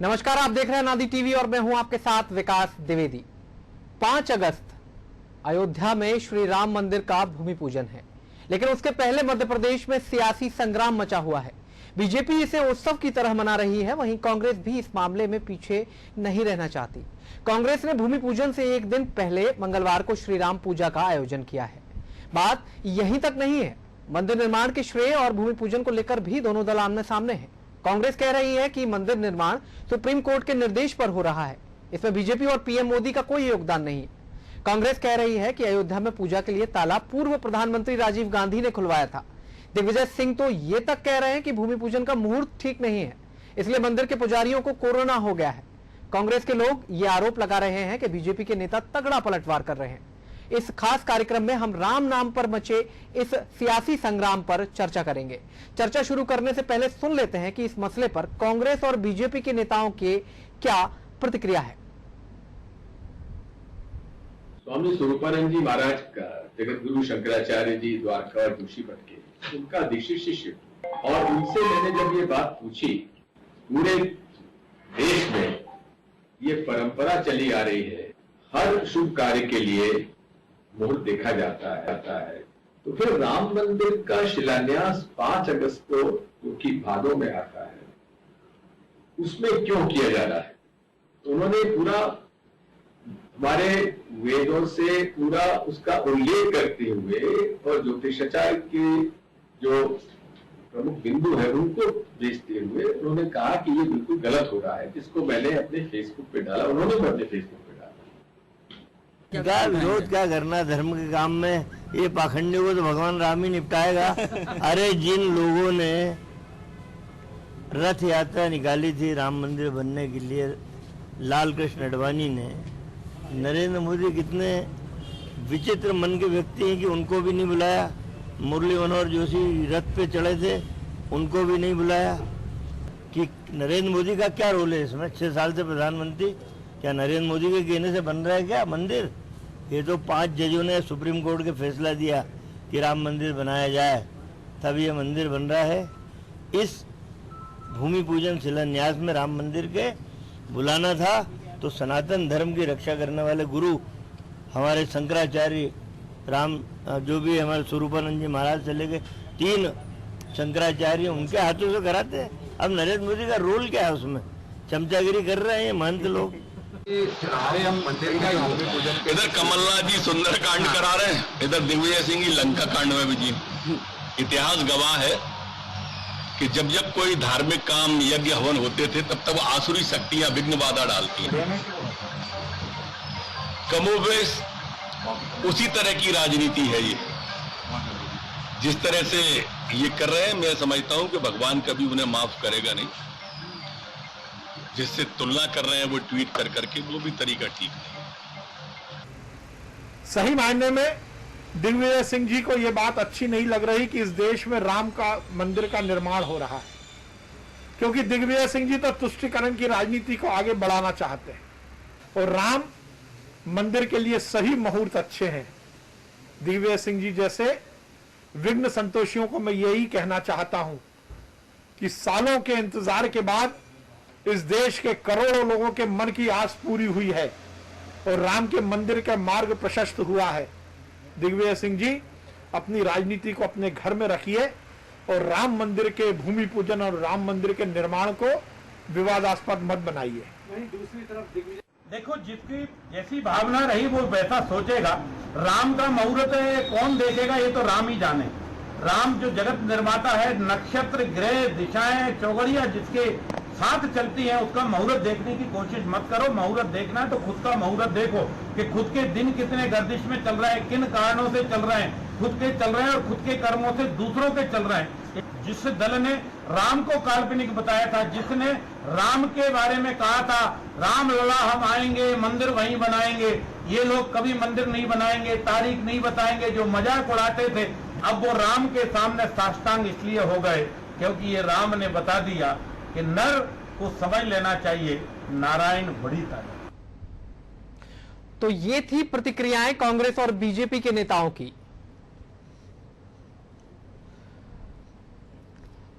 नमस्कार, आप देख रहे हैं नादी टीवी और मैं हूं आपके साथ विकास द्विवेदी। 5 अगस्त अयोध्या में श्री राम मंदिर का भूमि पूजन है, लेकिन उसके पहले मध्य प्रदेश में सियासी संग्राम मचा हुआ है। बीजेपी इसे उत्सव की तरह मना रही है, वहीं कांग्रेस भी इस मामले में पीछे नहीं रहना चाहती। कांग्रेस ने भूमि पूजन से एक दिन पहले मंगलवार को श्री राम पूजा का आयोजन किया है। बात यहीं तक नहीं है, मंदिर निर्माण के श्रेय और भूमि पूजन को लेकर भी दोनों दल आमने सामने हैं। कांग्रेस कह रही है कि मंदिर निर्माण सुप्रीम कोर्ट के निर्देश पर हो रहा है, इसमें बीजेपी और पीएम मोदी का कोई योगदान नहीं है। कांग्रेस कह रही है कि अयोध्या में पूजा के लिए ताला पूर्व प्रधानमंत्री राजीव गांधी ने खुलवाया था। दिग्विजय सिंह तो ये तक कह रहे हैं कि भूमि पूजन का मुहूर्त ठीक नहीं है, इसलिए मंदिर के पुजारियों को कोरोना हो गया है। कांग्रेस के लोग ये आरोप लगा रहे हैं कि बीजेपी के नेता तगड़ा पलटवार कर रहे हैं। इस खास कार्यक्रम में हम राम नाम पर मचे इस सियासी संग्राम पर चर्चा करेंगे। चर्चा शुरू करने से पहले सुन लेते हैं कि इस मसले पर कांग्रेस और बीजेपी के नेताओं के क्या प्रतिक्रिया है। स्वामी स्वरूपानंद जी महाराज का जगत गुरु शंकराचार्य जी द्वारका और जोशीमठ के उनका दीक्षित शिष्य, और उनसे मैंने जब ये बात पूछी, पूरे देश में ये परंपरा चली आ रही है, हर शुभ कार्य के लिए मुहूर्त देखा जाता है, तो फिर राम मंदिर का शिलान्यास 5 अगस्त को, जो कि भादों में आता है, उसमें क्यों किया जा रहा है? तो उन्होंने पूरा हमारे वेदों से पूरा उसका उल्लेख करते हुए और ज्योतिषाचार्य के जो प्रमुख बिंदु है उनको भेजते हुए उन्होंने कहा कि ये बिल्कुल गलत हो रहा है, जिसको मैंने अपने फेसबुक पे डाला, उन्होंने भी अपने फेसबुक पे डाला। क्या विरोध क्या करना धर्म के काम में, ये पाखंडी को तो भगवान राम ही निपटाएगा। अरे जिन लोगों ने रथ यात्रा निकाली थी राम मंदिर बनने के लिए, लाल कृष्ण अडवाणी ने, नरेंद्र मोदी कितने विचित्र मन के व्यक्ति हैं कि उनको भी नहीं बुलाया। मुरली मनोहर जोशी रथ पे चढ़े थे, उनको भी नहीं बुलाया। कि नरेंद्र मोदी का क्या रोल है इसमें? 6 साल से प्रधानमंत्री, क्या नरेंद्र मोदी के कहने से बन रहा है क्या मंदिर? ये तो 5 जजों ने सुप्रीम कोर्ट के फैसला दिया कि राम मंदिर बनाया जाए, तब ये मंदिर बन रहा है। इस भूमि पूजन शिलान्यास में राम मंदिर के बुलाना था तो सनातन धर्म की रक्षा करने वाले गुरु हमारे शंकराचार्य राम, जो भी हमारे स्वरूपानंद जी महाराज से लेके 3 शंकराचार्य, उनके हाथों से कराते हैं। अब नरेंद्र मोदी का रोल क्या है उसमें? चमचागिरी कर रहे हैं महंत लोग। इधर कमलनाथ जी सुंदर कांड करा रहे हैं, इधर दिग्विजय सिंह जी लंका कांड में भी जी। इतिहास गवाह है कि जब जब कोई धार्मिक काम यज्ञ हवन होते थे तब तब आसुरी शक्तियां विघ्न बाधा डालती हैं। कमोबेश उसी तरह की राजनीति है ये, जिस तरह से ये कर रहे हैं। मैं समझता हूं कि भगवान कभी उन्हें माफ करेगा नहीं। जिससे तुलना कर रहे हैं वो ट्वीट कर करके, वो भी तरीका ठीक नहीं। सही मायने में दिग्विजय सिंह जी को यह बात अच्छी नहीं लग रही कि इस देश में राम का मंदिर का निर्माण हो रहा है, क्योंकि दिग्विजय सिंह जी तो तुष्टीकरण की राजनीति को आगे बढ़ाना चाहते हैं और राम मंदिर के लिए सही मुहूर्त अच्छे हैं। दिग्विजय सिंह जी जैसे विघ्न संतोषियों को मैं यही कहना चाहता हूं कि सालों के इंतजार के बाद इस देश के करोड़ों लोगों के मन की आस पूरी हुई है और राम के मंदिर का मार्ग प्रशस्त हुआ है। दिग्विजय सिंह जी अपनी राजनीति को अपने घर में रखिए और राम मंदिर के भूमि पूजन और राम मंदिर के निर्माण को विवादास्पद मत बनाइए। वहीं दूसरी तरफ देखो, जिसकी जैसी भावना रही वो वैसा सोचेगा। राम का मुहूर्त है, कौन देखेगा ये तो राम ही जाने। राम जो जगत निर्माता है, नक्षत्र ग्रह दिशाएं चौगड़ियां जिसके साथ चलती हैं, उसका मुहूर्त देखने की कोशिश मत करो। मुहूर्त देखना है तो खुद का मुहूर्त देखो कि खुद के दिन कितने गर्दिश में चल रहे हैं, किन कारणों से चल रहे हैं, खुद के चल रहे हैं और खुद के कर्मों से दूसरों के चल रहे हैं। जिस दल ने राम को काल्पनिक बताया था, जिसने राम के बारे में कहा था राम लला हम आएंगे मंदिर वहीं बनाएंगे, ये लोग कभी मंदिर नहीं बनाएंगे, तारीख नहीं बताएंगे, जो मजाक उड़ाते थे, अब वो राम के सामने साष्टांग इसलिए हो गए क्योंकि ये राम ने बता दिया कि नर को समझ लेना चाहिए नारायण बड़ी तारीफ। तो ये थी प्रतिक्रियाएं कांग्रेस और बीजेपी के नेताओं की।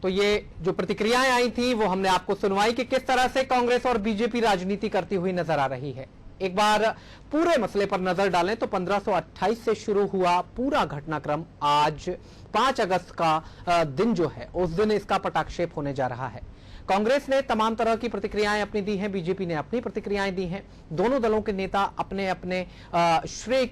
तो ये जो प्रतिक्रियाएं आई थी वो हमने आपको सुनवाई कि किस तरह से कांग्रेस और बीजेपी राजनीति करती हुई नजर आ रही है। एक बार पूरे मसले पर नजर डालें तो 1528 से शुरू हुआ पूरा घटनाक्रम आज 5 अगस्त का दिन जो है उस दिन इसका पटाक्षेप होने जा रहा है। कांग्रेस ने तमाम तरह की प्रतिक्रियाएं अपनी दी हैं, बीजेपी ने अपनी प्रतिक्रियाएं दी हैं। दोनों दलों के नेता अपने अपने श्रेय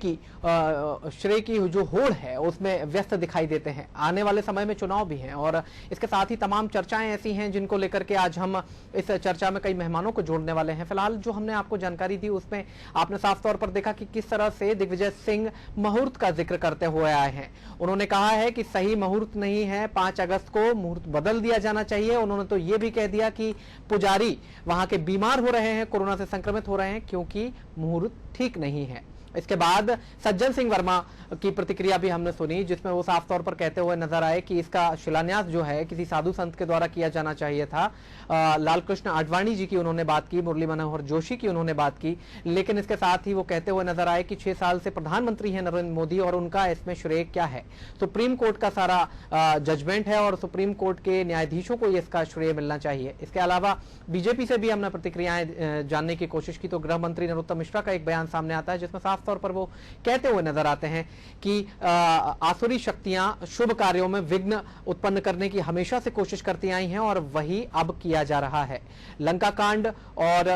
की जो होड़ है उसमें व्यस्त दिखाई देते हैं। आने वाले समय में चुनाव भी हैं और इसके साथ ही तमाम चर्चाएं ऐसी हैं जिनको लेकर के आज हम इस चर्चा में कई मेहमानों को जोड़ने वाले हैं। फिलहाल जो हमने आपको जानकारी दी उसमें आपने साफ तौर पर देखा कि किस तरह से दिग्विजय सिंह मुहूर्त का जिक्र करते हुए आए हैं। उन्होंने कहा है कि सही मुहूर्त नहीं है, 5 अगस्त को मुहूर्त बदल दिया जाना चाहिए। उन्होंने तो यह भी कह दिया कि पुजारी वहां के बीमार हो रहे हैं, कोरोना से संक्रमित हो रहे हैं क्योंकि मुहूर्त ठीक नहीं है। इसके बाद सज्जन सिंह वर्मा की प्रतिक्रिया भी हमने सुनी जिसमें वो साफ तौर पर कहते हुए नजर आए कि इसका शिलान्यास जो है किसी साधु संत के द्वारा किया जाना चाहिए था। लालकृष्ण आडवाणी जी की उन्होंने बात की, मुरली मनोहर जोशी की उन्होंने बात की, लेकिन इसके साथ ही वो कहते हुए नजर आए कि 6 साल से प्रधानमंत्री हैं नरेंद्र मोदी और उनका इसमें श्रेय क्या है। सुप्रीम कोर्ट का सारा जजमेंट है और सुप्रीम कोर्ट के न्यायाधीशों को इसका श्रेय मिलना चाहिए। इसके अलावा बीजेपी से भी हमने प्रतिक्रियाएं जानने की कोशिश की तो गृह मंत्री नरोत्तम मिश्रा का एक बयान सामने आता है जिसमें साफ तौर पर वो कहते हुए नजर आते हैं कि आसुरी शक्तियां शुभ कार्यों में विघ्न उत्पन्न करने की हमेशा से कोशिश करती आई हैं और वही अब किया जा रहा है। लंका कांड और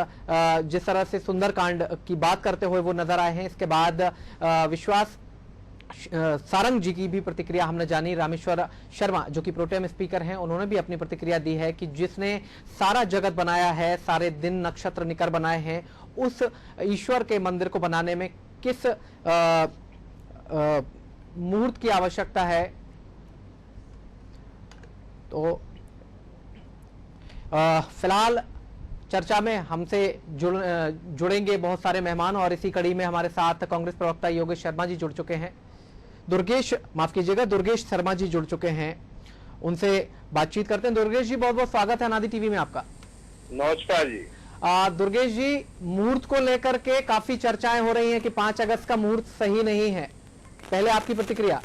जिस तरह से सुंदर कांड की बात करते हुए वो नजर आए हैं। इसके बाद विश्वास सारंग जी की भी प्रतिक्रिया हमने जानी। रामेश्वर शर्मा जो कि प्रोटेम स्पीकर हैं उन्होंने भी अपनी प्रतिक्रिया दी है कि जिसने सारा जगत बनाया है, सारे दिन नक्षत्र निकर बनाए हैं, उस ईश्वर के मंदिर को बनाने में किस मुहूर्त की आवश्यकता है। तो फिलहाल चर्चा में हमसे जुड़ेंगे बहुत सारे मेहमान और इसी कड़ी में हमारे साथ कांग्रेस प्रवक्ता योगेश शर्मा जी जुड़ चुके हैं। दुर्गेश शर्मा जी जुड़ चुके हैं, उनसे बातचीत करते हैं। दुर्गेश जी बहुत बहुत स्वागत है अनादि टीवी में आपका। नमस्कार जी। दुर्गेश जी, मुहूर्त को लेकर के काफी चर्चाएं हो रही हैं कि 5 अगस्त का मुहूर्त सही नहीं है, पहले आपकी प्रतिक्रिया।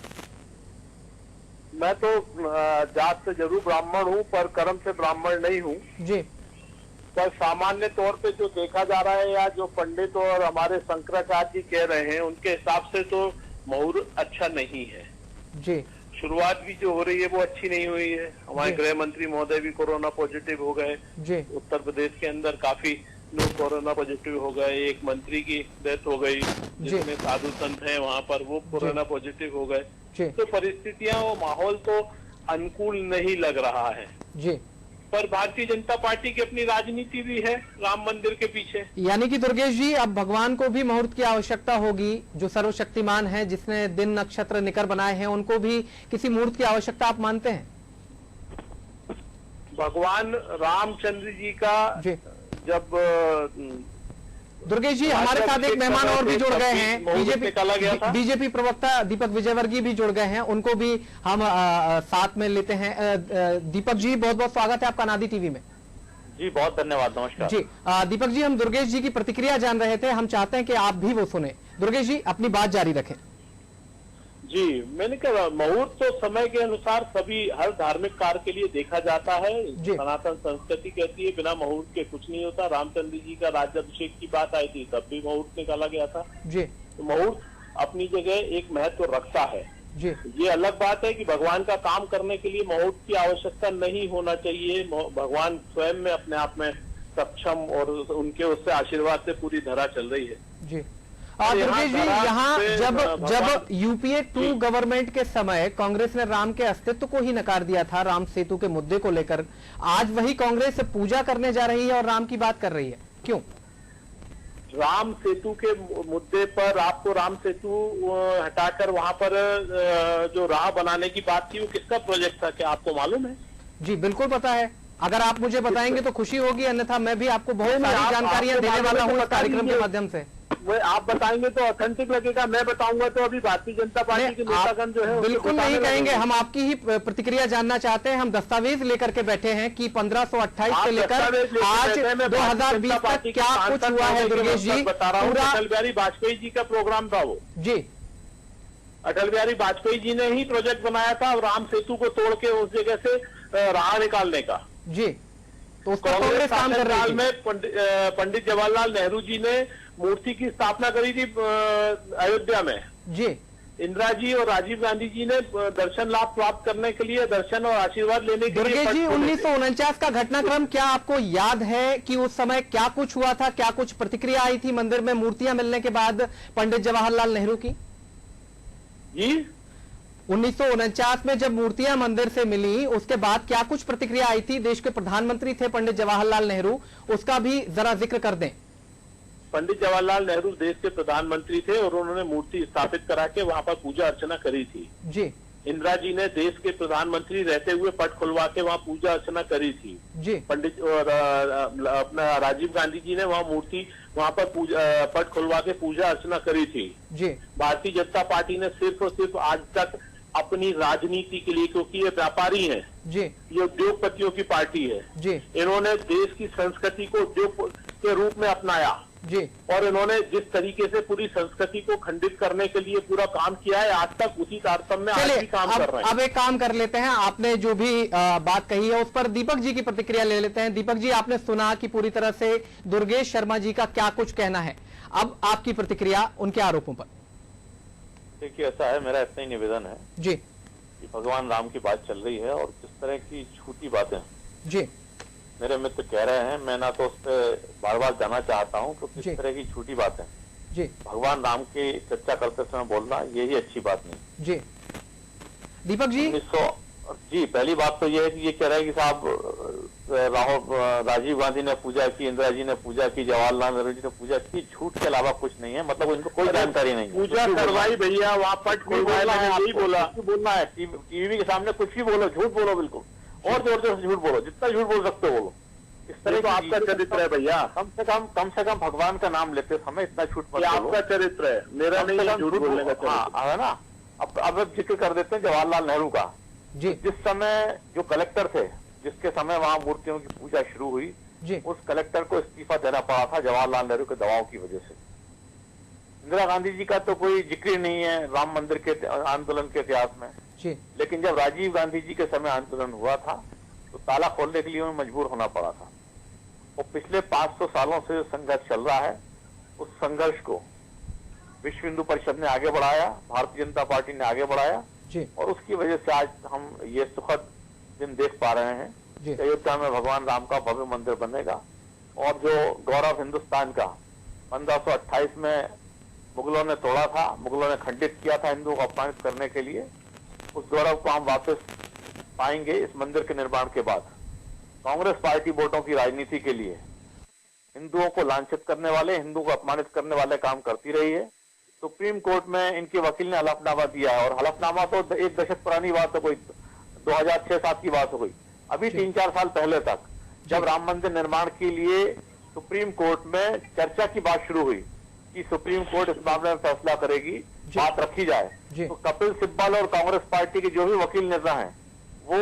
मैं तो जात से जरूर ब्राह्मण हूँ पर कर्म से ब्राह्मण नहीं हूँ जी। पर सामान्य तौर पे जो देखा जा रहा है या जो पंडित और हमारे शंकराचार्य जी कह रहे हैं उनके हिसाब से तो मुहूर्त अच्छा नहीं है जी। शुरुआत भी जो हो रही है वो अच्छी नहीं हुई है। हमारे गृह मंत्री महोदय भी कोरोना पॉजिटिव हो गए जी। उत्तर प्रदेश के अंदर काफी लोग कोरोना पॉजिटिव हो गए। एक मंत्री की डेथ हो गई जिसमें साधु संत हैं वहाँ पर, वो कोरोना पॉजिटिव हो गए। तो परिस्थितियां और माहौल तो अनुकूल नहीं लग रहा है जी। पर भारतीय जनता पार्टी की अपनी राजनीति भी है राम मंदिर के पीछे। यानी कि दुर्गेश जी अब भगवान को भी मुहूर्त की आवश्यकता होगी, जो सर्वशक्तिमान है, जिसने दिन नक्षत्र निकर बनाए हैं, उनको भी किसी मुहूर्त की आवश्यकता आप मानते हैं? भगवान रामचंद्र जी का जी। जब दुर्गेश जी हमारे साथ एक मेहमान और भी जुड़ गए हैं, बीजेपी प्रवक्ता दीपक विजयवर्गीय भी जुड़ गए हैं, उनको भी हम साथ में लेते हैं। दीपक जी बहुत बहुत स्वागत है आपका अनादि टीवी में। जी बहुत धन्यवाद, नमस्कार जी। दीपक जी, हम दुर्गेश जी की प्रतिक्रिया जान रहे थे, हम चाहते हैं कि आप भी वो सुने। दुर्गेश जी अपनी बात जारी रखें। जी, मैंने कहा मुहूर्त तो समय के अनुसार सभी हर धार्मिक कार्य के लिए देखा जाता है। सनातन संस्कृति कहती है बिना मुहूर्त के कुछ नहीं होता। रामचंद्र जी का राज्याभिषेक की बात आई थी तब भी मुहूर्त निकाला गया था जी। तो मुहूर्त अपनी जगह एक महत्व रखता है जी। ये अलग बात है कि भगवान का काम करने के लिए मुहूर्त की आवश्यकता नहीं होना चाहिए। भगवान स्वयं में अपने आप में सक्षम और उनके उससे आशीर्वाद से पूरी धरा चल रही है जी। दुर्गेश जी, यहाँ जब यूपीए 2 गवर्नमेंट के समय कांग्रेस ने राम के अस्तित्व को ही नकार दिया था, राम सेतु के मुद्दे को लेकर, आज वही कांग्रेस पूजा करने जा रही है और राम की बात कर रही है, क्यों? राम सेतु के मुद्दे पर आपको राम सेतु हटाकर वहां पर जो राह बनाने की बात थी वो किसका प्रोजेक्ट था, क्या आपको मालूम है? जी बिल्कुल पता है, अगर आप मुझे बताएंगे तो खुशी होगी, अन्यथा मैं भी आपको बहुत सारी जानकारियां देने वाला हूँ इस कार्यक्रम के माध्यम से। वो आप बताएंगे तो ऑथेंटिक लगेगा, मैं बताऊंगा तो अभी भारतीय जनता पार्टी के नेतागण जो है बिल्कुल नहीं कहेंगे। हम आपकी ही प्रतिक्रिया जानना चाहते हैं। हम दस्तावेज लेकर के बैठे हैं कि 1528 से लेकर आज 2020 तक क्या कुछ हुआ है। दुर्गेश जी बता रहा हूँ, अटल बिहारी वाजपेयी जी का प्रोग्राम था वो जी। अटल बिहारी वाजपेयी जी ने ही प्रोजेक्ट बनाया था और राम सेतु को तोड़ के उस जगह से राह निकालने का। जी, तो उस पर कांग्रेस काम कर रही काल थी। में पंडित जवाहरलाल नेहरू जी ने मूर्ति की स्थापना करी थी अयोध्या में। जी, इंदिरा जी और राजीव गांधी जी ने दर्शन लाभ प्राप्त करने के लिए, दर्शन और आशीर्वाद लेने के लिए दुर्गेश जी, पट खोले थे। 1949 का घटनाक्रम क्या आपको याद है कि उस समय क्या कुछ हुआ था? क्या कुछ प्रतिक्रिया आई थी मंदिर में मूर्तियां मिलने के बाद पंडित जवाहरलाल नेहरू की? जी, 1949 में जब मूर्तियां मंदिर से मिली, उसके बाद क्या कुछ प्रतिक्रिया आई थी? देश के प्रधानमंत्री थे पंडित जवाहरलाल नेहरू, उसका भी जरा जिक्र कर दें। पंडित जवाहरलाल नेहरू देश के प्रधानमंत्री थे और उन्होंने मूर्ति स्थापित करा के वहां पर पूजा अर्चना करी थी। जी इंदिरा जी ने देश के प्रधानमंत्री रहते हुए पट खुलवा के वहां पूजा अर्चना करी थी। जी पंडित और अपना राजीव गांधी जी ने वहां पर पट खुलवा के पूजा अर्चना करी थी। जी भारतीय जनता पार्टी ने सिर्फ और सिर्फ आज तक अपनी राजनीति के लिए, क्योंकि ये व्यापारी हैं, जी ये उद्योगपतियों की पार्टी है, जी इन्होंने देश की संस्कृति को उद्योग के रूप में अपनाया जी और इन्होंने जिस तरीके से पूरी संस्कृति को खंडित करने के लिए पूरा काम किया है, आज तक उसी तारतम्य में आज चलिए, भी काम कर रहे हैं। अब एक काम कर लेते हैं। आपने जो भी बात कही है उस पर दीपक जी की प्रतिक्रिया ले लेते हैं। दीपक जी, आपने सुना कि पूरी तरह से दुर्गेश शर्मा जी का क्या कुछ कहना है, अब आपकी प्रतिक्रिया उनके आरोपों पर। देखिए, ऐसा है, मेरा इतना ही निवेदन है जी कि भगवान राम की बात चल रही है और किस तरह की झूठी बातें जी मेरे मित्र कह रहे हैं, मैं ना तो उस पर बार बार जाना चाहता हूं कि जी। किस तरह की झूठी बातें जी भगवान राम की चर्चा करते समय बोलना, यही अच्छी बात नहीं। जी दीपक जी, 1900 जी, पहली बात तो ये है कि ये कह रहे हैं कि साहब राजीव गांधी ने पूजा की, इंदिरा जी ने पूजा की, जवाहरलाल नेहरू जी ने पूजा की, झूठ के अलावा कुछ नहीं है। मतलब इनको कोई जानकारी नहीं है। पूजा करवाई भैया, वहाँ पट खुलवाया, मैंने यही बोला। बोलना है, टीवी के सामने कुछ भी बोलो, झूठ बोलो, बिल्कुल और जोर जोर से झूठ बोलो, जितना झूठ बोल सकते हो बोलो। इस तरह तो आपका चरित्र है भैया। कम से कम भगवान का नाम लेते समय इतना झूठ मत ये बोलो। आपका चरित्र है, मेरा नहीं है झूठ बोलने का चरित्र। हाँ, है ना। अब जिक्र कर देते हैं जवाहरलाल नेहरू का। जी जिस समय जो कलेक्टर थे, जिसके समय वहां मूर्तियों की पूजा शुरू हुई, जी उस कलेक्टर को इस्तीफा देना पड़ा था जवाहरलाल नेहरू के दबाव की वजह से। इंदिरा गांधी जी का तो कोई जिक्र ही नहीं है राम मंदिर के आंदोलन के इतिहास में। जी लेकिन जब राजीव गांधी जी के समय आंदोलन हुआ था तो ताला खोलने के लिए उन्हें मजबूर होना पड़ा था। और पिछले 500 सालों से जो संघर्ष चल रहा है, उस संघर्ष को विश्व हिंदू परिषद ने आगे बढ़ाया, भारतीय जनता पार्टी ने आगे बढ़ाया जी और उसकी वजह से आज हम ये सुखद दिन देख पा रहे हैं जी कि अयोध्या में भगवान राम का भव्य मंदिर बनेगा। और जो गौरव हिंदुस्तान का 1528 में मुगलों ने तोड़ा था, मुगलों ने खंडित किया था हिंदुओं को अपमानित करने के लिए, उस गौरव को हम वापस पाएंगे इस मंदिर के निर्माण के बाद। कांग्रेस पार्टी वोटों की राजनीति के लिए हिंदुओं को लांछित करने वाले, हिंदुओं को अपमानित करने वाले काम करती रही है। सुप्रीम कोर्ट में इनके वकील ने हलफनामा दिया है और हलफनामा तो 1 दशक पुरानी बात हो गई, 2006-7 की बात हो गई। अभी 3-4 साल पहले तक जब राम मंदिर निर्माण के लिए सुप्रीम कोर्ट में चर्चा की बात शुरू हुई कि सुप्रीम कोर्ट इस मामले में फैसला करेगी, बात रखी जाए, तो कपिल सिब्बल और कांग्रेस पार्टी के जो भी वकील नेता हैं वो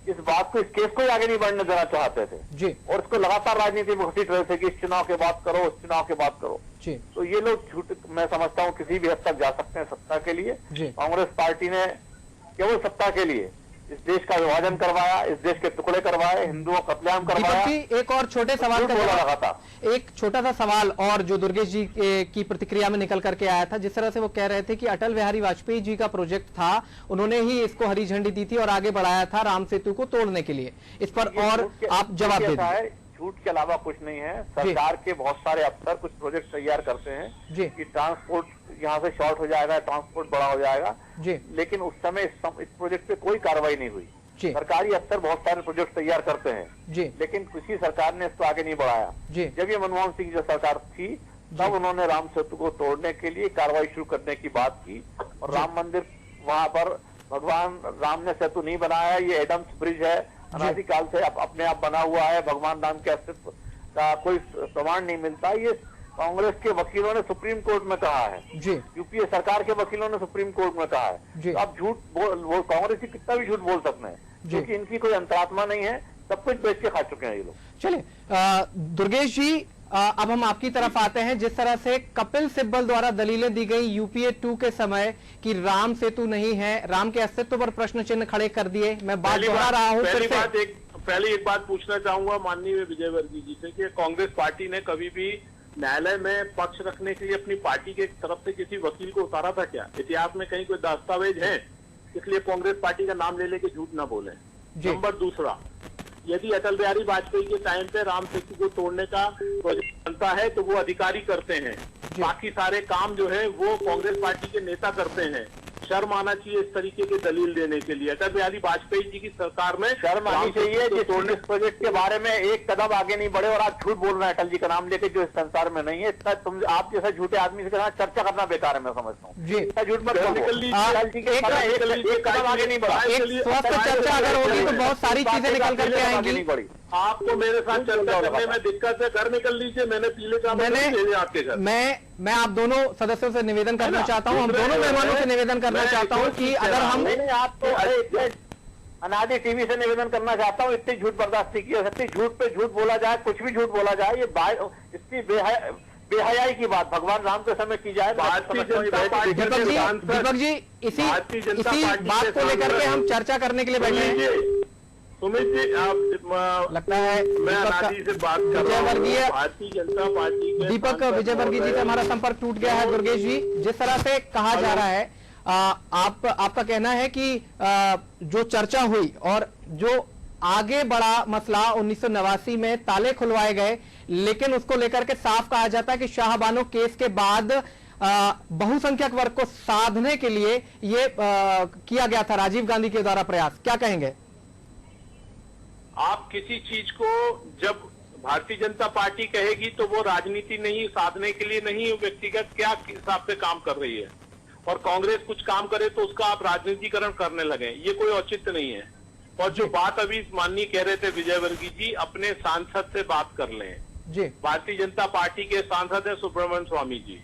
इस बात को, इस केस को आगे नहीं बढ़ने देना चाहते थे जी और इसको लगातार राजनीति में घसीट रहे थे कि इस चुनाव के बाद करो, उस चुनाव के बाद करो। जी तो ये लोग झूठ, मैं समझता हूँ किसी भी हद तक जा सकते हैं सत्ता के लिए। जी कांग्रेस पार्टी ने केवल सत्ता के लिए इस देश का विभाजन करवाया, इस देश के टुकड़े करवाए, हिंदुओं का कत्लेआम करवाया। दीपक जी, एक और छोटे सवाल का बोला जवाब, रखा था। एक छोटा सा सवाल और जो दुर्गेश जी की प्रतिक्रिया में निकल करके आया था, जिस तरह से वो कह रहे थे कि अटल बिहारी वाजपेयी जी का प्रोजेक्ट था, उन्होंने ही इसको हरी झंडी दी थी और आगे बढ़ाया था राम सेतु को तोड़ने के लिए। इस पर और आप जवाब दे दीजिए। झूठ के अलावा कुछ नहीं है। सरकार के बहुत सारे अफसर कुछ प्रोजेक्ट तैयार करते हैं जी कि ट्रांसपोर्ट यहाँ से शॉर्ट हो जाएगा, ट्रांसपोर्ट बड़ा हो जाएगा जी, लेकिन उस समय इस प्रोजेक्ट पे कोई कार्रवाई नहीं हुई। जी सरकारी अफसर बहुत सारे प्रोजेक्ट तैयार करते हैं जी लेकिन किसी सरकार ने इसको आगे नहीं बढ़ाया। जी जब ये मनमोहन सिंह जो सरकार थी तब उन्होंने राम सेतु को तोड़ने के लिए कार्रवाई शुरू करने की बात की और राम मंदिर वहां पर भगवान राम ने सेतु नहीं बनाया, ये एडम्स ब्रिज है, अनादिकाल से अपने आप बना हुआ है, भगवान राम के अस्तित्व का कोई प्रमाण नहीं मिलता। ये कांग्रेस के वकीलों ने सुप्रीम कोर्ट में कहा है जी, यूपीए सरकार के वकीलों ने सुप्रीम कोर्ट में कहा है। तो आप झूठ बोल कांग्रेस की कितना भी झूठ बोल सकते हैं क्योंकि इनकी कोई अंतरात्मा नहीं है, सब कुछ बेच के खा चुके हैं ये लोग। चलिए दुर्गेश जी, अब हम आपकी तरफ आते हैं। जिस तरह से कपिल सिब्बल द्वारा दलीलें दी गई यूपीए 2 के समय कि राम सेतु नहीं है, राम के अस्तित्व पर प्रश्न चिन्ह खड़े कर दिए। मैं बात दोहरा रहा हूं फिर से। पहले एक बात पूछना चाहूंगा माननीय विजयवर्गीय जी से कि कांग्रेस पार्टी ने कभी भी न्यायालय में पक्ष रखने के लिए अपनी पार्टी के तरफ से किसी वकील को उतारा था क्या? इतिहास में कहीं कोई दस्तावेज है? इसलिए कांग्रेस पार्टी का नाम ले लेके झूठ ना बोले। नंबर दूसरा, यदि अटल बिहारी वाजपेयी के टाइम पे राम सेतु को तोड़ने का प्रोजेक्ट बनता है तो वो अधिकारी करते हैं, बाकी सारे काम जो है वो कांग्रेस पार्टी के नेता करते हैं। शर्म आना चाहिए इस तरीके की दलील देने के लिए। अटल बिहारी वाजपेयी जी की सरकार में शर्म आनी चाहिए जिस तोड़ने प्रोजेक्ट के बारे में एक कदम आगे नहीं बढ़े और आप झूठ बोल रहे हैं अटल जी का नाम लेके, जो इस संसार में नहीं है। इतना तुम आप जैसा झूठे आदमी से चर्चा करना बेकार है, मैं समझता हूँ। इतना झूठ मत एक कदम आगे नहीं बढ़ा। स्वस्थ चर्चा अगर होगी तो बहुत सारी चीजें निकल करके आएंगी। आपको मेरे साथ चर्चा करने में दिक्कत है, घर निकल लीजिए। मैंने पीले काम आपके घर। मैं आप दोनों सदस्यों से निवेदन करना चाहता हूं, हम दोनों मेहमानों से निवेदन करना चाहता हूं कि अगर हम आपको अनादि टीवी से निवेदन करना चाहता हूं, इतनी झूठ बर्दाश्त की हो सकती। झूठ पे झूठ बोला जाए, कुछ भी झूठ बोला जाए, ये इतनी बेहयाई की बात भगवान राम के समय की जाए। दीपक जी इसी बात को लेकर के हम चर्चा करने के लिए बैठे हैं। सुमित जी, आप लगता है मैं अनादि से बात कर रहा हूं। भारतीय जनता पार्टी के दीपक विजयवर्गीय जी से हमारा संपर्क टूट गया है। दुर्गेश जी, जिस तरह से कहा जा रहा है, आपका कहना है कि जो चर्चा हुई और जो आगे बढ़ा मसला 1989 में ताले खुलवाए गए, लेकिन उसको लेकर के साफ कहा जाता है कि शाहबानो केस के बाद बहुसंख्यक वर्ग को साधने के लिए ये किया गया था राजीव गांधी के द्वारा प्रयास। क्या कहेंगे आप? किसी चीज को जब भारतीय जनता पार्टी कहेगी तो वो राजनीति नहीं, साधने के लिए नहीं, व्यक्तिगत क्या हिसाब से काम कर रही है। और कांग्रेस कुछ काम करे तो उसका आप राजनीतिकरण करने लगे, ये कोई औचित्य नहीं है। और जो बात अभी माननीय कह रहे थे विजयवर्गीय जी, अपने सांसद से बात कर लें जी। भारतीय जनता पार्टी के सांसद है सुब्रमण्यम स्वामी जी,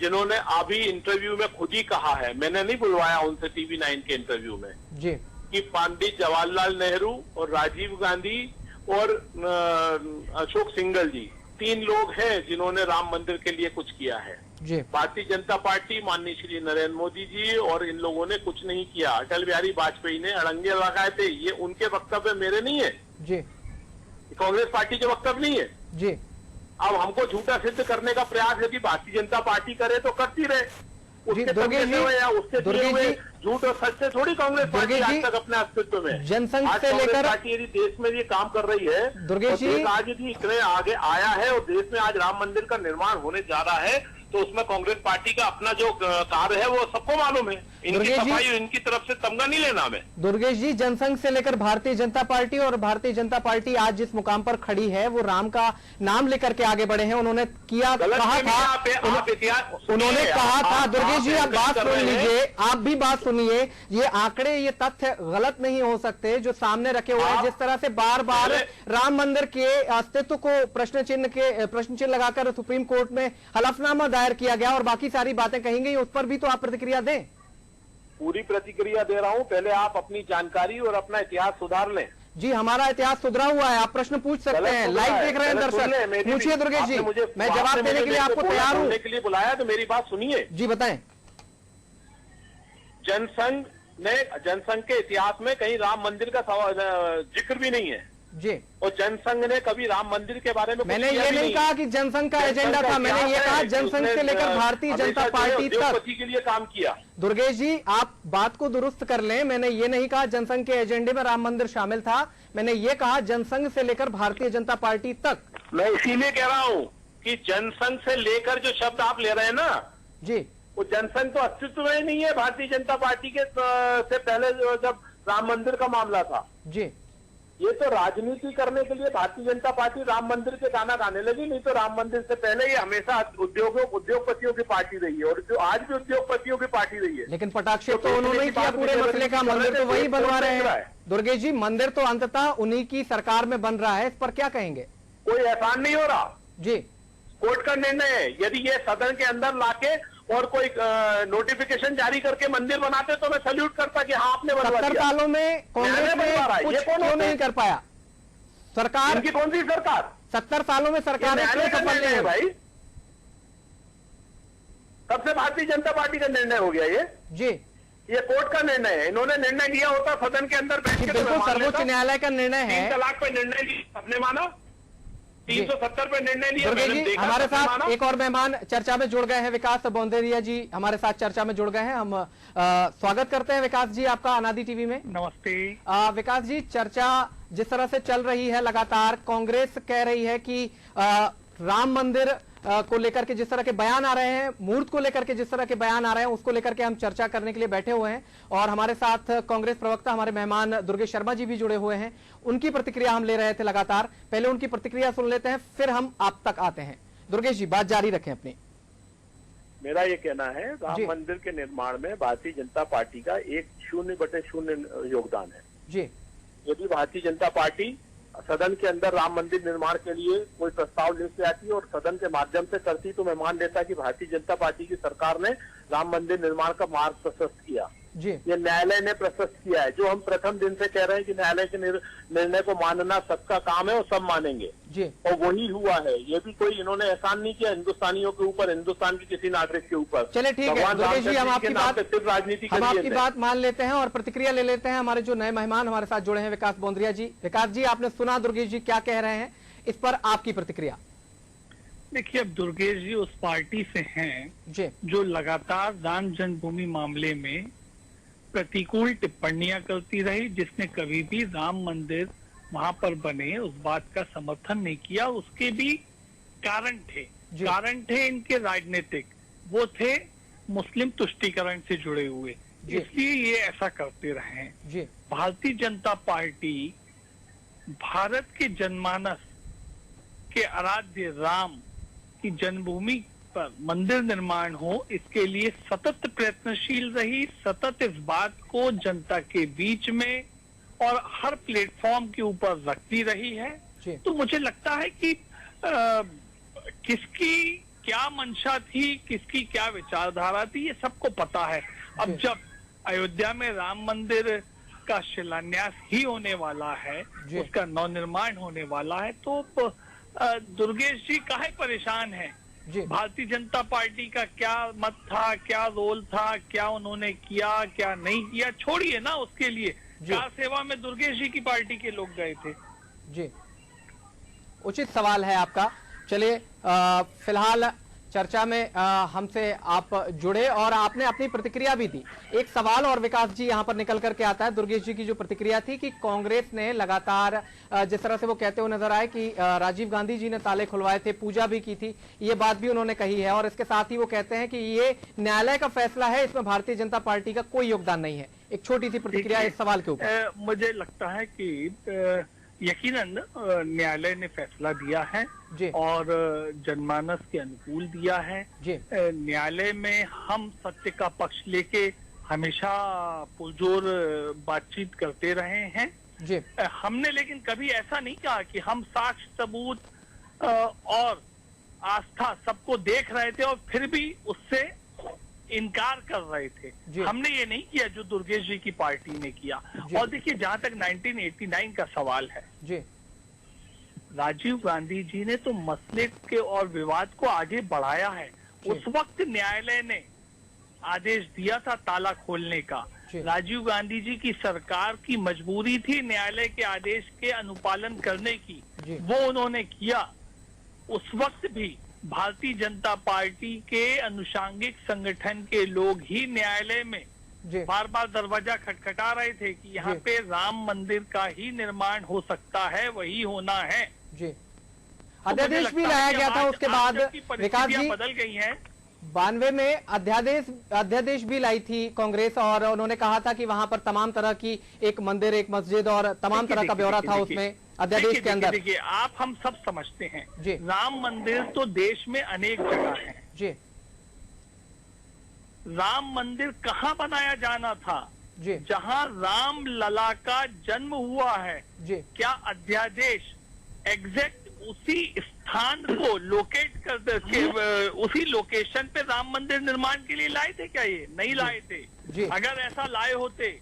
जिन्होंने अभी इंटरव्यू में खुद ही कहा है, मैंने नहीं बुलवाया उनसे टीवी 9 के इंटरव्यू में जी, कि पंडित जवाहरलाल नेहरू और राजीव गांधी और अशोक सिंघल जी 3 लोग हैं जिन्होंने राम मंदिर के लिए कुछ किया है। भारतीय जनता पार्टी, माननीय श्री नरेंद्र मोदी जी और इन लोगों ने कुछ नहीं किया। अटल बिहारी वाजपेयी ने अड़ंगे लगाए थे, ये उनके वक्तव्य मेरे नहीं है जी, कांग्रेस पार्टी के वक्तव्य नहीं है जी। अब हमको झूठा सिद्ध करने का प्रयास यदि भारतीय जनता पार्टी करे तो करती रहे, उसके उसके झूठ और सच से थोड़ी कांग्रेस पार्टी आज तक अपने अस्तित्व में। जनसंघ से लेकर पार्टी यदि देश में ये काम कर रही है, दुर्गेश जी आज यदि इतने आगे आया है और देश में आज राम मंदिर का निर्माण होने जा रहा है, तो उसमें कांग्रेस पार्टी का अपना जो कार्य है वो सबको मालूम है। इनकी सफाई इनकी तरफ से तमगा नहीं लेना हमें। दुर्गेश जी, जनसंघ से लेकर भारतीय जनता पार्टी, और भारतीय जनता पार्टी आज जिस मुकाम पर खड़ी है वो राम का नाम लेकर के आगे बढ़े हैं। उन्होंने कहा था दुर्गेश जी, आप बात सुन लीजिए, आप भी बात सुनिए, ये आंकड़े, ये तथ्य गलत नहीं हो सकते जो सामने रखे हुए हैं। जिस तरह से बार बार राम मंदिर के अस्तित्व को प्रश्न चिन्ह लगाकर सुप्रीम कोर्ट में हलफनामा दायर किया गया और बाकी सारी बातें कही गई, उस पर भी तो आप प्रतिक्रिया दें। पूरी प्रतिक्रिया दे रहा हूं, पहले आप अपनी जानकारी और अपना इतिहास सुधार लें। जी, हमारा इतिहास सुधरा हुआ है, आप प्रश्न पूछ सकते हैं, लाइव देख रहे हैं दर्शक, पूछिए दुर्गेश जी, मैं जवाब देने के लिए आपको तैयार हूं। के लिए बुलाया तो मेरी बात सुनिए जी, बताएं। जनसंघ के इतिहास में कहीं राम मंदिर का जिक्र भी नहीं है जी, और जनसंघ ने कभी राम मंदिर के बारे में मैंने ये नहीं कहा कि जनसंघ का एजेंडा था, मैंने ये कहा जनसंघ से लेकर भारतीय जनता पार्टी तक के लिए काम किया। दुर्गेश जी, आप बात को दुरुस्त कर लें, मैंने ये नहीं कहा जनसंघ के एजेंडे में राम मंदिर शामिल था, मैंने ये कहा जनसंघ से लेकर भारतीय जनता पार्टी तक। मैं इसीलिए कह रहा हूँ कि जनसंघ से लेकर जो शब्द आप ले रहे हैं ना जी, वो जनसंघ तो अस्तित्व में नहीं है भारतीय जनता पार्टी के से पहले जब राम मंदिर का मामला था जी। ये तो राजनीति करने के लिए भारतीय जनता पार्टी राम मंदिर के गाना गाने लगी, नहीं तो राम मंदिर से पहले ये हमेशा उद्योगपतियों की पार्टी रही है और जो आज भी उद्योगपतियों की पार्टी रही है। लेकिन पटाक्षेप तो उन्होंने ही किया पूरे मसले का, मंदिर तो वही बनवा रहे हैं। दुर्गेश जी, मंदिर तो अंततः उन्हीं की सरकार में बन रहा है, इस पर क्या कहेंगे? कोई एहसान नहीं हो रहा जी, कोर्ट का निर्णय है। यदि ये सदन के अंदर लाके और कोई नोटिफिकेशन जारी करके मंदिर बनाते तो मैं सैल्यूट करता कि हाँ आपने बनवा दिया। 70 सालों में कांग्रेस ने कुछ क्यों नहीं कर पाया? सरकार इनकी कौन सी सरकार? 70 सालों में सरकारें क्यों सफल नहीं है भाई? तब से भारतीय जनता पार्टी का निर्णय हो गया जी, ये कोर्ट का निर्णय है। इन्होंने निर्णय लिया होता सदन के अंदर बैठ के, बिल्कुल सर्वोच्च न्यायालय का निर्णय है। 3 तलाक पे निर्णय लिया, सबने माना। 370 पे निर्णय लिया, दुर्गेश मैंने जी देखा, हमारे सबने साथ माना। एक और मेहमान चर्चा में जुड़ गए हैं, विकास बौंदेरिया जी हमारे साथ चर्चा में जुड़ गए हैं। हम स्वागत करते हैं विकास जी आपका अनादि टीवी में। नमस्ते। विकास जी, चर्चा जिस तरह से चल रही है लगातार, कांग्रेस कह रही है कि राम मंदिर को लेकर के जिस तरह के बयान आ रहे हैं, मुहूर्त को लेकर के जिस तरह के बयान आ रहे हैं, उसको लेकर के हम चर्चा करने के लिए बैठे हुए हैं। और हमारे साथ कांग्रेस प्रवक्ता हमारे मेहमान दुर्गेश शर्मा जी भी जुड़े हुए हैं, उनकी प्रतिक्रिया हम ले रहे थे लगातार। पहले उनकी प्रतिक्रिया सुन लेते हैं, फिर हम आप तक आते हैं। दुर्गेश जी बात जारी रखें अपनी। मेरा ये कहना है, राम मंदिर के निर्माण में भारतीय जनता पार्टी का 0/0 योगदान है जी। यदि भारतीय जनता पार्टी सदन के अंदर राम मंदिर निर्माण के लिए कोई प्रस्ताव लेके आती और सदन के माध्यम से करती, तो मैं मान लेता कि भारतीय जनता पार्टी की सरकार ने राम मंदिर निर्माण का मार्ग प्रशस्त किया जी। ये न्यायालय ने प्रशस्त किया है। जो हम प्रथम दिन से कह रहे हैं कि न्यायालय के निर्णय को मानना सबका काम है और सब मानेंगे जी, और वही हुआ है। ये भी कोई इन्होंने एहसान नहीं किया हिंदुस्तानियों के ऊपर, हिंदुस्तान के किसी नागरिक के ऊपर। चलिए ठीक है दुर्गेश जी, हम आपकी बात मान लेते हैं और प्रतिक्रिया ले लेते हैं। हमारे जो नए मेहमान हमारे साथ जुड़े हैं, विकास बौंदरिया जी। विकास जी, आपने सुना दुर्गेश जी क्या कह रहे हैं, इस पर आपकी प्रतिक्रिया। देखिए, अब दुर्गेश जी उस पार्टी से हैं जी, जो लगातार राम जन्मभूमि मामले में प्रतिकूल टिप्पणियां करती रही, जिसने कभी भी राम मंदिर वहां पर बने उस बात का समर्थन नहीं किया। उसके भी कारण थे इनके राजनीतिक, वो थे मुस्लिम तुष्टीकरण से जुड़े हुए, इसलिए ये ऐसा करते रहे हैं जी। भारतीय जनता पार्टी भारत के जनमानस के आराध्य राम की जन्मभूमि पर मंदिर निर्माण हो, इसके लिए सतत प्रयत्नशील रही, सतत इस बात को जनता के बीच में और हर प्लेटफॉर्म के ऊपर रखती रही है। तो मुझे लगता है कि किसकी क्या मंशा थी, किसकी क्या विचारधारा थी, ये सबको पता है। अब जब अयोध्या में राम मंदिर का शिलान्यास ही होने वाला है, उसका नवनिर्माण होने वाला है, तो दुर्गेश जी काहे परेशान है? भारतीय जनता पार्टी का क्या मत था, क्या रोल था, क्या उन्होंने किया, क्या नहीं किया, छोड़िए ना। उसके लिए कार सेवा में दुर्गेश जी की पार्टी के लोग गए थे। जी, उचित सवाल है आपका। चलिए फिलहाल चर्चा में हमसे आप जुड़े और आपने अपनी प्रतिक्रिया भी दी। एक सवाल और विकास जी यहां पर निकल करके आता है। दुर्गेश जी की जो प्रतिक्रिया थी कि कांग्रेस ने लगातार जिस तरह से वो कहते हुए नजर आए कि राजीव गांधी जी ने ताले खुलवाए थे, पूजा भी की थी, ये बात भी उन्होंने कही है। और इसके साथ ही वो कहते हैं कि ये न्यायालय का फैसला है, इसमें भारतीय जनता पार्टी का कोई योगदान नहीं है। एक छोटी सी प्रतिक्रिया इस सवाल के ऊपर। मुझे लगता है कि यकीनन न्यायालय ने फैसला दिया है और जनमानस के अनुकूल दिया है। न्यायालय में हम सत्य का पक्ष लेके हमेशा पुरजोर बातचीत करते रहे हैं। हमने लेकिन कभी ऐसा नहीं कहा कि हम साक्ष्य सबूत और आस्था सबको देख रहे थे और फिर भी उससे इनकार कर रहे थे। हमने ये नहीं किया जो दुर्गेश जी की पार्टी ने किया। और देखिए, जहां तक 1989 का सवाल है, राजीव गांधी जी ने तो मसले के और विवाद को आगे बढ़ाया है। उस वक्त न्यायालय ने आदेश दिया था ताला खोलने का। राजीव गांधी जी की सरकार की मजबूरी थी न्यायालय के आदेश के अनुपालन करने की, वो उन्होंने किया। उस वक्त भी भारतीय जनता पार्टी के अनुषांगिक संगठन के लोग ही न्यायालय में बार बार दरवाजा खटखटा रहे थे कि यहाँ पे राम मंदिर का ही निर्माण हो सकता है, वही होना है। अध्यादेश भी लाया गया था उसके बाद। विकास जी, बदल गई है। 92 में अध्यादेश भी लाई थी कांग्रेस और उन्होंने कहा था कि वहां पर तमाम तरह की एक मंदिर, एक मस्जिद और तमाम तरह का ब्यौरा था उसमें अध्यादेश के अंदर। देखिए, आप हम सब समझते हैं राम मंदिर तो देश में अनेक जगह है जी। राम मंदिर कहाँ बनाया जाना था? जहाँ राम लला का जन्म हुआ है। क्या अध्यादेश एग्जैक्ट उसी स्थान को लोकेट कर उसी लोकेशन पे राम मंदिर निर्माण के लिए लाए थे? क्या ये नहीं लाए थे? अगर ऐसा लाए होते,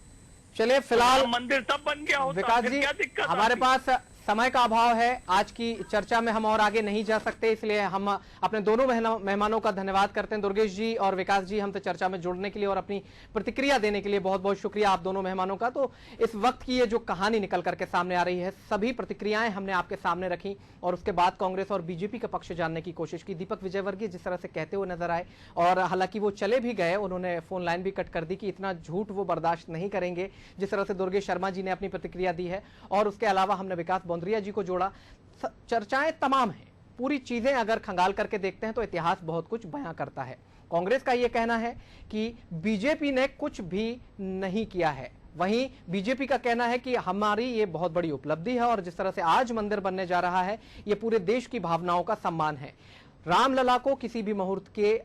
चलिए फिलहाल मंदिर तब बन गया होता। विकास जी, क्या दिक्कत? हमारे पास समय का अभाव है, आज की चर्चा में हम और आगे नहीं जा सकते, इसलिए हम अपने दोनों मेहमानों का धन्यवाद करते हैं। दुर्गेश जी और विकास जी, हमसे चर्चा में जुड़ने के लिए और अपनी प्रतिक्रिया देने के लिए बहुत बहुत शुक्रिया आप दोनों मेहमानों का। तो इस वक्त की ये जो कहानी निकल करके सामने आ रही है, सभी प्रतिक्रियाएं हमने आपके सामने रखी और उसके बाद कांग्रेस और बीजेपी का पक्ष जानने की कोशिश की। दीपक विजयवर्गीय जिस तरह से कहते हुए नजर आए और हालांकि वो चले भी गए, उन्होंने फोन लाइन भी कट कर दी कि इतना झूठ वो बर्दाश्त नहीं करेंगे, जिस तरह से दुर्गेश शर्मा जी ने अपनी प्रतिक्रिया दी है। और उसके अलावा हमने विकास बौंदरिया जी को जोड़ा। चर्चाएं तमाम हैं, पूरी चीजें अगर खंगाल करके देखते हैं तो इतिहास बहुत कुछ बयां करता है। कांग्रेस का यह कहना है कि बीजेपी ने कुछ भी नहीं किया है, वहीं बीजेपी का कहना है कि हमारी ये बहुत बड़ी उपलब्धि है और जिस तरह से आज मंदिर बनने जा रहा है, ये पूरे देश की भावनाओं का सम्मान है। रामलला को किसी भी मुहूर्त के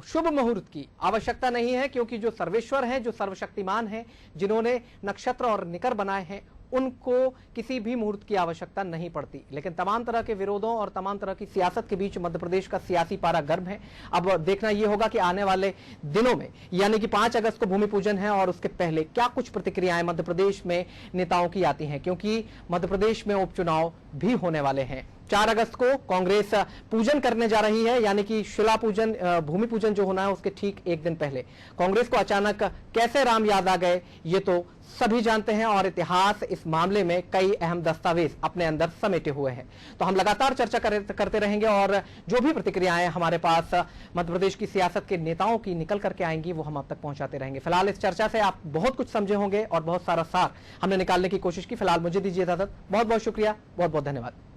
शुभ मुहूर्त की आवश्यकता नहीं है, क्योंकि जो सर्वेश्वर हैं, जो सर्वशक्तिमान हैं, जिन्होंने नक्षत्र और निकर बनाए हैं, उनको किसी भी मुहूर्त की आवश्यकता नहीं पड़ती। लेकिन तमाम तरह के विरोधों और तमाम तरह की सियासत के बीच मध्य प्रदेश का सियासी पारा गर्म है। अब देखना यह होगा कि आने वाले दिनों में, यानी कि 5 अगस्त को भूमि पूजन है और उसके पहले क्या कुछ प्रतिक्रियाएं मध्य प्रदेश में नेताओं की आती हैं, क्योंकि मध्य प्रदेश में उपचुनाव भी होने वाले हैं। 4 अगस्त को कांग्रेस पूजन करने जा रही है, यानी कि शिला पूजन, भूमि पूजन जो होना है उसके ठीक एक दिन पहले कांग्रेस को अचानक कैसे राम याद आ गए, ये तो सभी जानते हैं और इतिहास इस मामले में कई अहम दस्तावेज अपने अंदर समेटे हुए हैं। तो हम लगातार चर्चा करते रहेंगे और जो भी प्रतिक्रियाएं हमारे पास मध्य प्रदेश की सियासत के नेताओं की निकल करके आएंगी, वो हम अब तक पहुंचाते रहेंगे। फिलहाल इस चर्चा से आप बहुत कुछ समझे होंगे और बहुत सारा सार हमने निकालने की कोशिश की। फिलहाल मुझे दीजिए इजाजत। बहुत बहुत शुक्रिया, बहुत बहुत धन्यवाद।